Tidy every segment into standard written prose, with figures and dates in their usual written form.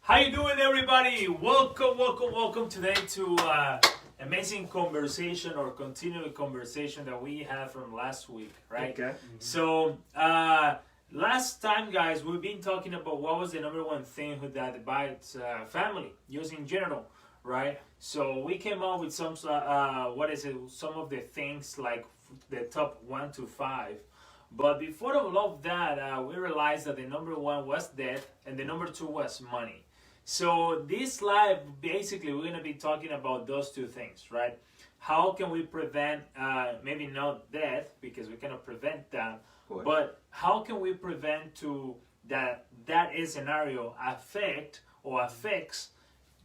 How you doing, everybody? Welcome today to amazing conversation or continuing conversation that we had from last week, right? Okay. So last time, guys, we've been talking about what was the number one thing that divides family, just in general, right? So we came up with some some of the things like the top 1 to 5. But before all of that, we realized that the number one was death and the number two was money. So this live, basically, we're going to be talking about those two things, right? How can we prevent, maybe not death, because we cannot prevent that, but how can we prevent to that scenario affects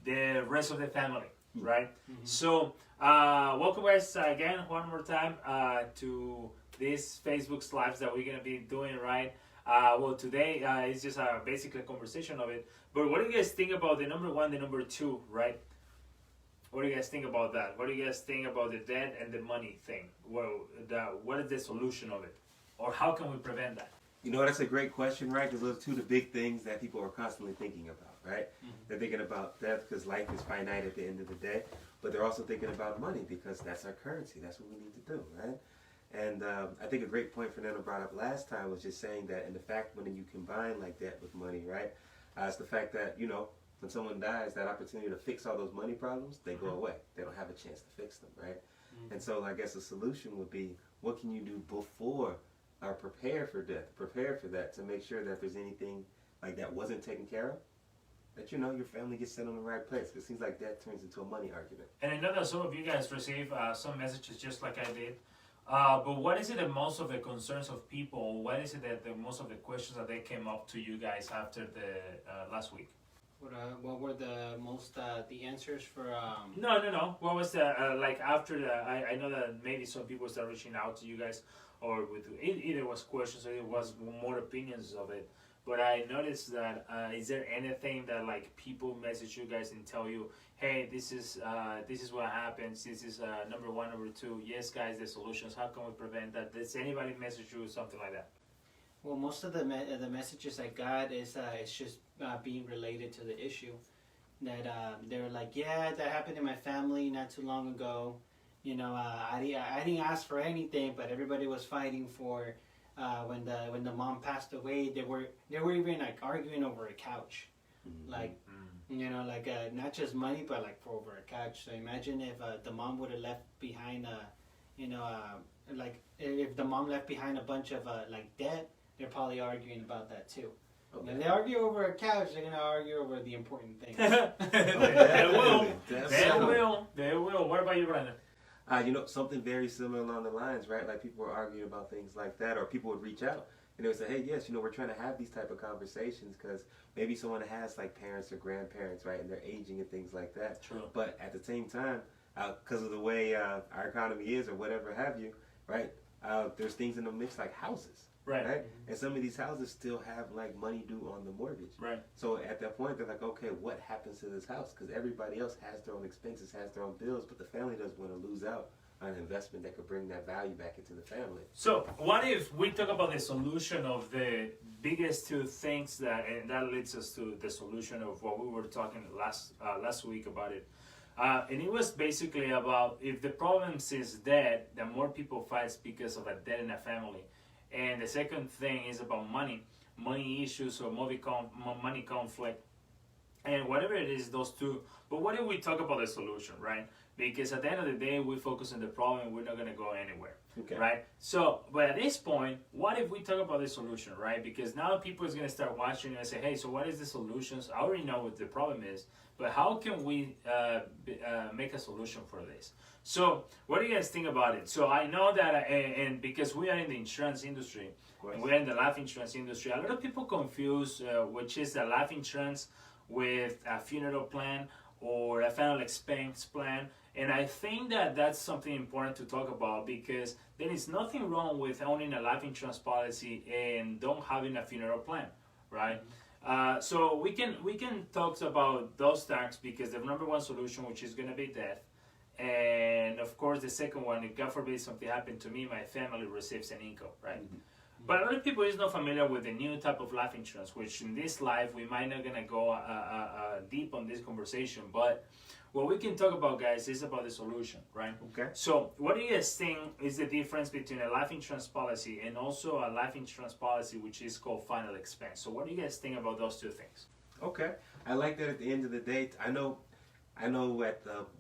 the rest of the family, right? Mm-hmm. So welcome guys again one more time to this Facebook's lives that we're going to be doing, right? Well, today it's just basically a conversation of it. But what do you guys think about the number one, the number two, right? What do you guys think about that? What do you guys think about the debt and the money thing? Well, what is the solution of it? Or how can we prevent that? You know, that's a great question, right? Because those are two of the big things that people are constantly thinking about, right? Mm-hmm. They're thinking about death because life is finite at the end of the day. But they're also thinking about money because that's our currency. That's what we need to do, right? And I think a great point Fernando brought up last time was just saying that, and the fact when you combine like debt with money, right? It's the fact that, you know, when someone dies, that opportunity to fix all those money problems, they go away. They don't have a chance to fix them, right? Mm-hmm. And so I guess the solution would be, what can you do before or prepare for death, prepare for that, to make sure that if there's anything like that wasn't taken care of, that, you know, your family gets set on the right place. It seems like death turns into a money argument. And I know that some of you guys receive some messages just like I did. But what is it that most of the concerns of people, what is it that most of the questions that they came up to you guys after the last week? What were the most, the answers for... No. What was the, like after the, I know that maybe some people start reaching out to you guys, or with either was questions or it was more opinions of it. But I noticed that, is there anything that like people message you guys and tell you, hey, this is what happens, this is number one, number two, yes guys, the solutions, how can we prevent that? Does anybody message you something like that? Well, most of the messages I got is it's just being related to the issue. That they were like, yeah, that happened in my family not too long ago. You know, I didn't ask for anything, but everybody was fighting for... when the mom passed away, they were even like arguing over a couch, like you know, like not just money, but like for over a couch. So imagine if the mom would have left behind like if the mom left behind a bunch of like debt, they're probably arguing about that too. Okay. When they argue over a couch, they're gonna argue over the important things. They will. What about you, Brandon? You know, something very similar along the lines, right? Like people were arguing about things like that, or people would reach out and they would say, hey, yes, you know, we're trying to have these type of conversations because maybe someone has like parents or grandparents, right, and they're aging and things like that. True. But at the same time, because of the way our economy is or whatever have you, right, there's things in the mix like houses. Right. Mm-hmm. And some of these houses still have like money due on the mortgage. Right. So at that point, they're like, okay, what happens to this house? Because everybody else has their own expenses, has their own bills, but the family doesn't want to lose out on an investment that could bring that value back into the family. So what if we talk about the solution of the biggest two things and that leads us to the solution of what we were talking last week about it. And it was basically about if the problem is debt, the more people fight because of a debt in a family. And the second thing is about money issues or money conflict, and whatever it is, those two. But what if we talk about the solution, right? Because at the end of the day, we focus on the problem and we're not going to go anywhere, right? So, but at this point, what if we talk about the solution, right? Because now people is going to start watching and say, hey, so what is the solutions? I already know what the problem is, but how can we make a solution for this? So what do you guys think about it? So I know that, and because we are in the insurance industry, and we are in the life insurance industry, a lot of people confuse which is the life insurance with a funeral plan or a final expense plan. And I think that that's something important to talk about because there is nothing wrong with owning a life insurance policy and don't having a funeral plan, right? So we can talk about those tax because the number one solution, which is going to be death. And of course, the second one, if God forbid something happened to me, my family receives an income, right? But a lot of people is not familiar with the new type of life insurance, which in this life we might not gonna go deep on this conversation. But what we can talk about, guys, is about the solution, right? Okay. So what do you guys think is the difference between a life insurance policy and also a life insurance policy which is called final expense? So what do you guys think about those two things? Okay. I like that at the end of the day, I know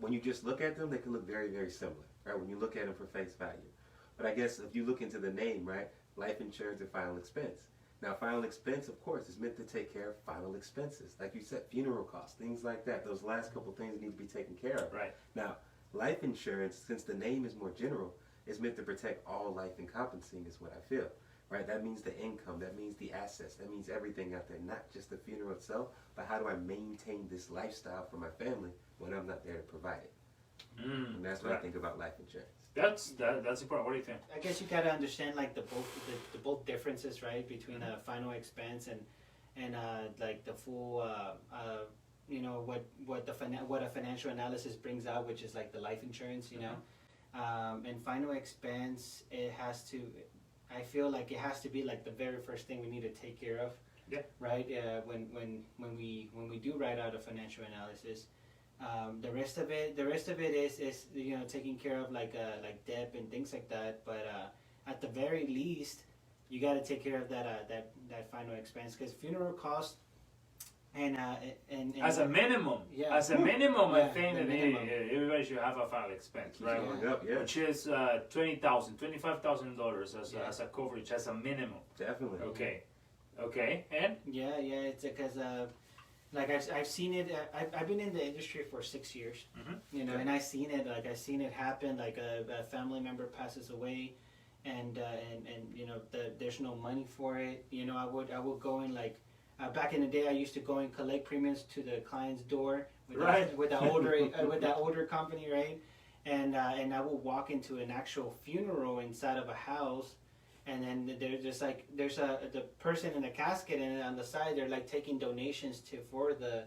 when you just look at them, they can look very, very similar, right? When you look at them for face value. But I guess if you look into the name, right? Life insurance and final expense. Now, final expense, of course, is meant to take care of final expenses. Like you said, funeral costs, things like that. Those last couple things need to be taken care of. Right. Now, life insurance, since the name is more general, is meant to protect all life encompassing is what I feel. Right? That means the income, that means the assets, that means everything out there, not just the funeral itself, but how do I maintain this lifestyle for my family when I'm not there to provide it. And that's what I think about life insurance. That's important. What do you think? I guess you gotta understand like the both differences, right, between a final expense and like the full you know what a financial analysis brings out, which is like the life insurance, you know, and final expense, it has to. I feel like it has to be like the very first thing we need to take care of. Yeah. Right. When we do write out a financial analysis. The rest of it is you know, taking care of like debt and things like that. But at the very least, you got to take care of that final expense, because funeral costs and as a minimum, yeah. as a minimum, Yeah, I think the that minimum. everybody should have a final expense, right? Going up, yeah. Which is $20,000, $25,000 as a coverage, as a minimum. Definitely. Okay, and yeah, it's because like I've seen it. I've been in the industry for 6 years, you know, and I've seen it. Like I've seen it happen. Like a family member passes away, and you know there's no money for it. You know, I would go in like back in the day. I used to go and collect premiums to the client's door with that older company, right? And I would walk into an actual funeral inside of a house. And then there's the person in the casket, and on the side they're like taking donations for the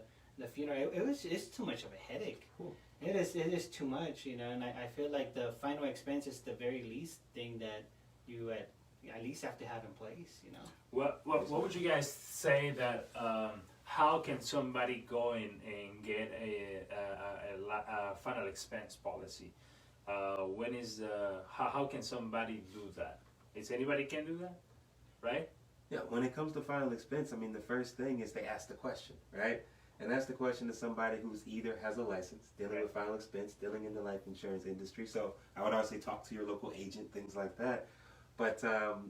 funeral. It's too much of a headache. Cool. It is too much, you know. And I feel like the final expense is the very least thing that you at least have to have in place, you know. What would you guys say that how can somebody go and get a final expense policy? How can somebody do that? Is anybody can do that, right? Yeah, when it comes to final expense, I mean, the first thing is they ask the question, right? And that's the question to somebody who's either has a license, dealing with final expense, dealing in the life insurance industry. So I would also talk to your local agent, things like that. But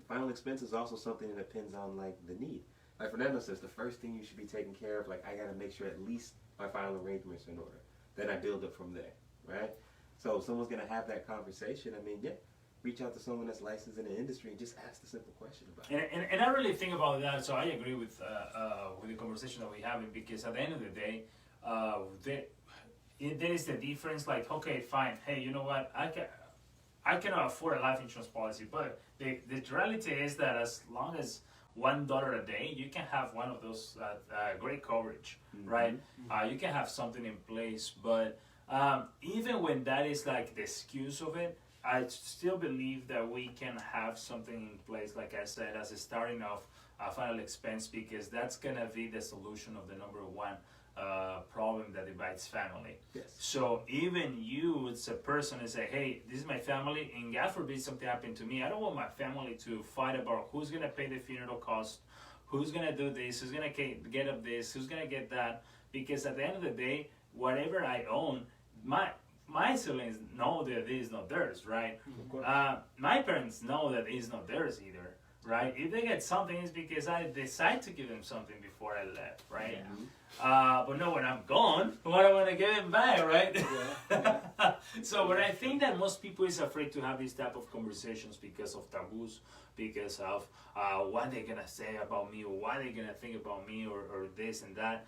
final expense is also something that depends on like the need. Like Fernando says, the first thing you should be taking care of, like I got to make sure at least my final arrangements are in order. Then I build up from there, right? So if someone's going to have that conversation, I mean, yeah. Reach out to someone that's licensed in the industry and just ask the simple question about it. And I really think about that. So I agree with the conversation that we're having, because at the end of the day, there is the difference. Like, okay, fine. Hey, you know what? I cannot afford a life insurance policy, but the reality is that as long as $1 a day, you can have one of those great coverage, right? You can have something in place, but even when that is like the excuse of it, I still believe that we can have something in place, like I said, as a starting off final expense, because that's gonna be the solution of the number one problem that divides family. Yes. So even you, as a person, and say, hey, this is my family, and God forbid something happened to me, I don't want my family to fight about who's gonna pay the funeral cost, who's gonna do this, who's gonna get up this, who's gonna get that, because at the end of the day, whatever I own, my siblings know that it is not theirs, right? My parents know that it is not theirs either, right? If they get something, it's because I decide to give them something before I left, right? Yeah. But no, when I'm gone, what I want to give them back, right? Yeah. So, but I think that most people is afraid to have these type of conversations because of taboos, because of what they're gonna say about me, or what they're gonna think about me, or this and that.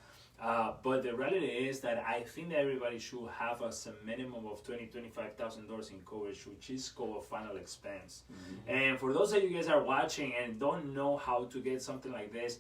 But the reality is that I think that everybody should have a minimum of $20,000-$25,000 in coverage, which is called a final expense. And for those of you guys are watching and don't know how to get something like this,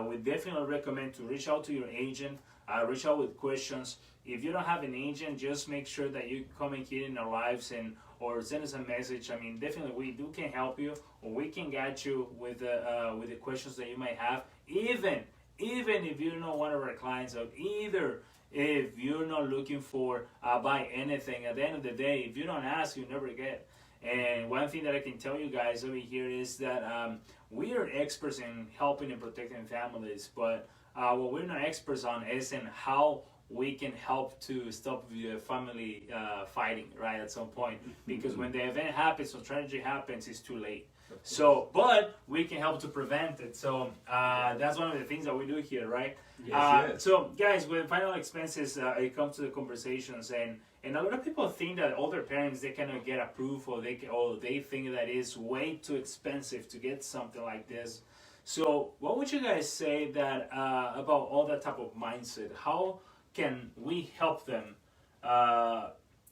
we definitely recommend to reach out to your agent, reach out with questions. If you don't have an agent, just make sure that you come in here in our lives and or send us a message. I mean, definitely we can help you, or we can guide you with the questions that you might have. Even if you're not one of our clients, or either if you're not looking for buy anything, at the end of the day, if you don't ask, you never get. And one thing that I can tell you guys over here is that we are experts in helping and protecting families, but what we're not experts on is in how we can help to stop the family fighting, right, at some point. Because when the event happens or tragedy happens, it's too late. So, but we can help to prevent it. So that's one of the things that we do here, right? Yes. So, guys, with final expenses, it comes to the conversations, and a lot of people think that older parents, they cannot get approved, or they think that it's way too expensive to get something like this. So, what would you guys say that about all that type of mindset? How can we help them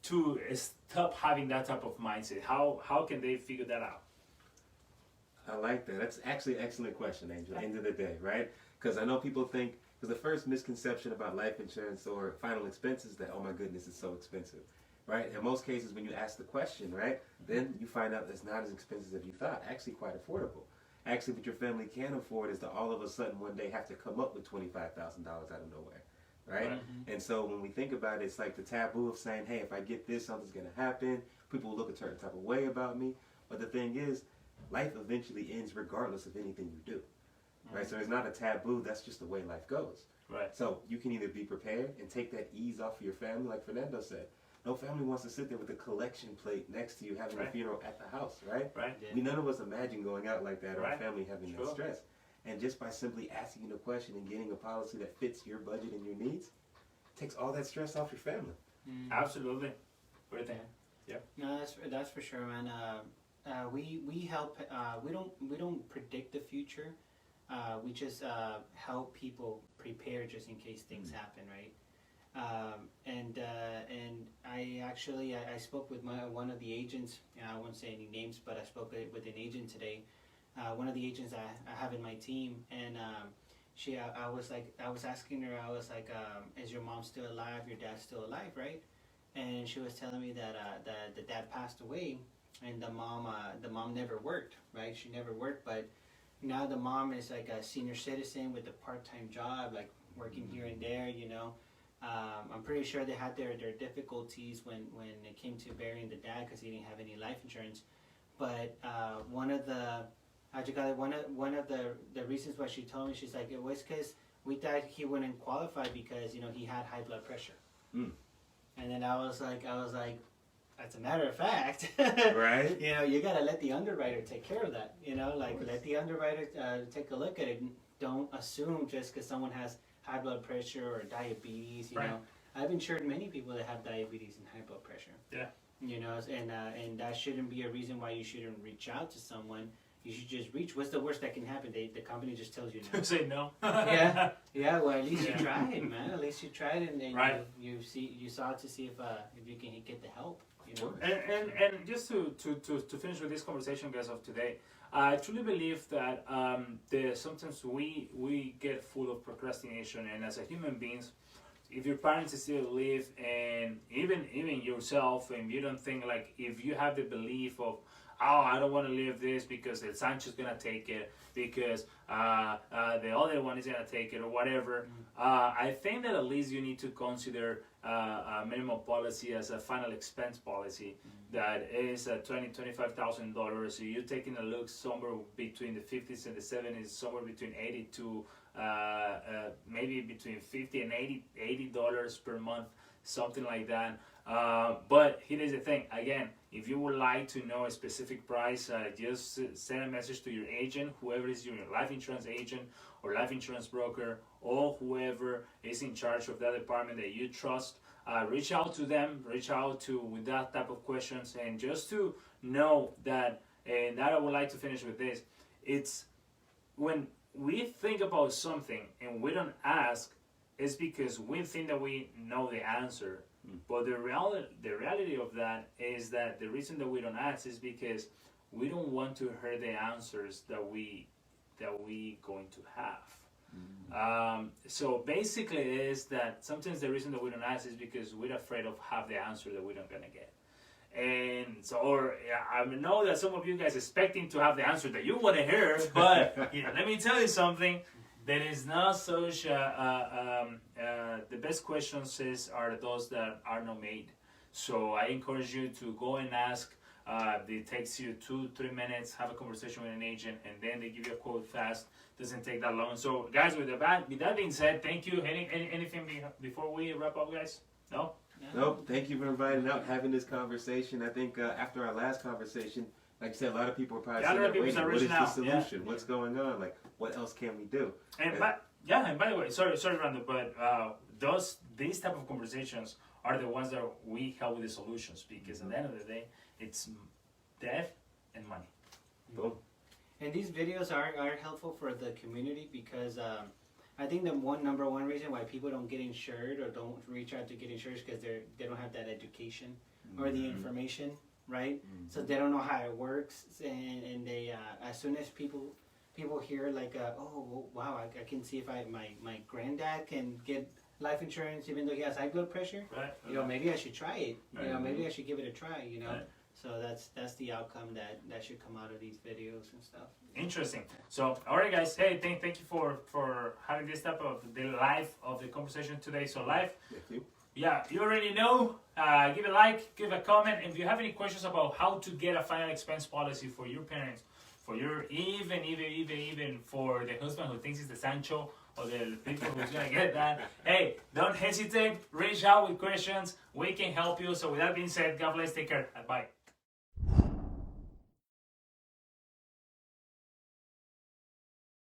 to stop having that type of mindset? How can they figure that out? I like that. That's actually an excellent question, Angel. End of the day, right? Because I know people think, because the first misconception about life insurance or final expenses that, oh my goodness, it's so expensive, right? In most cases, when you ask the question, right, then you find out it's not as expensive as you thought. Actually, quite affordable. Actually, what your family can afford is to all of a sudden one day have to come up with $25,000 out of nowhere, right? Mm-hmm. And so when we think about it, it's like the taboo of saying, hey, if I get this, something's going to happen. People will look a certain type of way about me. But the thing is, life eventually ends regardless of anything you do, right? So there's not a taboo. That's just the way life goes. Right. So you can either be prepared and take that ease off of your family, like Fernando said. No family wants to sit there with a collection plate next to you having a funeral at the house, right? Right. I mean, none of us imagine going out like that or Right. our family having that stress. And just by simply asking the question and getting a policy that fits your budget and your needs, takes all that stress off your family. Absolutely. What do you think? No, that's for sure, man. We help. We don't predict the future. We just help people prepare just in case things happen, right? And I actually I spoke with one of the agents. I won't say any names, but I spoke with an agent today. One of the agents I have in my team, and I was asking her, I was like, is your mom still alive? Your dad's still alive, right? And she was telling me that the dad passed away, and the mom never worked, right? She never worked, but now the mom is like a senior citizen with a part-time job, like working here and there, you know. I'm pretty sure they had their difficulties when it came to burying the dad because he didn't have any life insurance. But one of the reasons why she told me, she's like, it was because we thought he wouldn't qualify because, you know, he had high blood pressure. And then I was like, as a matter of fact, Right? you know, you gotta let the underwriter take care of that. You know, like let the underwriter take a look at it. Don't assume just because someone has high blood pressure or diabetes. You know, I've insured many people that have diabetes and high blood pressure. Yeah. You know, and that shouldn't be a reason why you shouldn't reach out to someone. You should just reach. What's the worst that can happen? The company just tells you no. Say no. Yeah. Well, at least you tried, man. At least you tried, and you saw to see if you can get the help. You know? And just to finish with this conversation, guys, of today, I truly believe that sometimes we get full of procrastination, and as a human beings, if your parents still live, and even yourself, and you don't think, like, if you have the belief of, oh, I don't want to live this because El Sancho's gonna take it, because the other one is gonna take it, or whatever. I think that at least you need to consider a minimum policy as a final expense policy that is $25,000. So you're taking a look somewhere between the 50s and the 70s, somewhere between 80 to maybe between $50 and $80 per month, something like that. But here is the thing. Again, if you would like to know a specific price, just send a message to your agent, whoever is your life insurance agent or life insurance broker, or whoever is in charge of that department that you trust. Reach out to them, with that type of questions, and just to know that, and that I would like to finish with this, it's when we think about something and we don't ask, it's because we think that we know the answer. But the reality of that is that the reason that we don't ask is because we don't want to hear the answers that we going to have. So basically, it is that sometimes the reason that we don't ask is because we're afraid of have the answer that we're not gonna get. And so, or I know that some of you guys expecting to have the answer that you want to hear, but let me tell you something. There is not such. The best questions are those that are not made. So I encourage you to go and ask. It takes you 2-3 minutes. Have a conversation with an agent, and then they give you a quote fast. Doesn't take that long. So, guys, with that being said, thank you. Anything before we wrap up, guys? No. Nope. Thank you for inviting out, having this conversation. I think after our last conversation, like you said, a lot of people are probably saying, "Wait, what is the solution? What's going on? Like, what else can we do?" And by the way, sorry, Randall, but these type of conversations are the ones that we help with the solutions, because at the end of the day, it's death and money. Boom. And these videos are helpful for the community because I think the number one reason why people don't get insured or don't reach out to get insured is because they don't have that education or the information, right? So they don't know how it works, and they as soon as people hear like, oh wow, I can see if my granddad can get life insurance even though he has high blood pressure, Right. you know, maybe I should try it. Right. You know, maybe I should give it a try. You know. Right. So that's the outcome that should come out of these videos and stuff. Interesting. So, all right, guys. Hey, thank you for having this type of the live of the conversation today. So, live. Thank you. Yeah, you already know. Give a like, give a comment. If you have any questions about how to get a final expense policy for your parents, for your even for the husband who thinks he's the Sancho, or the people who's gonna get that, hey, don't hesitate. Reach out with questions. We can help you. So, with that being said, God bless. Take care. Bye.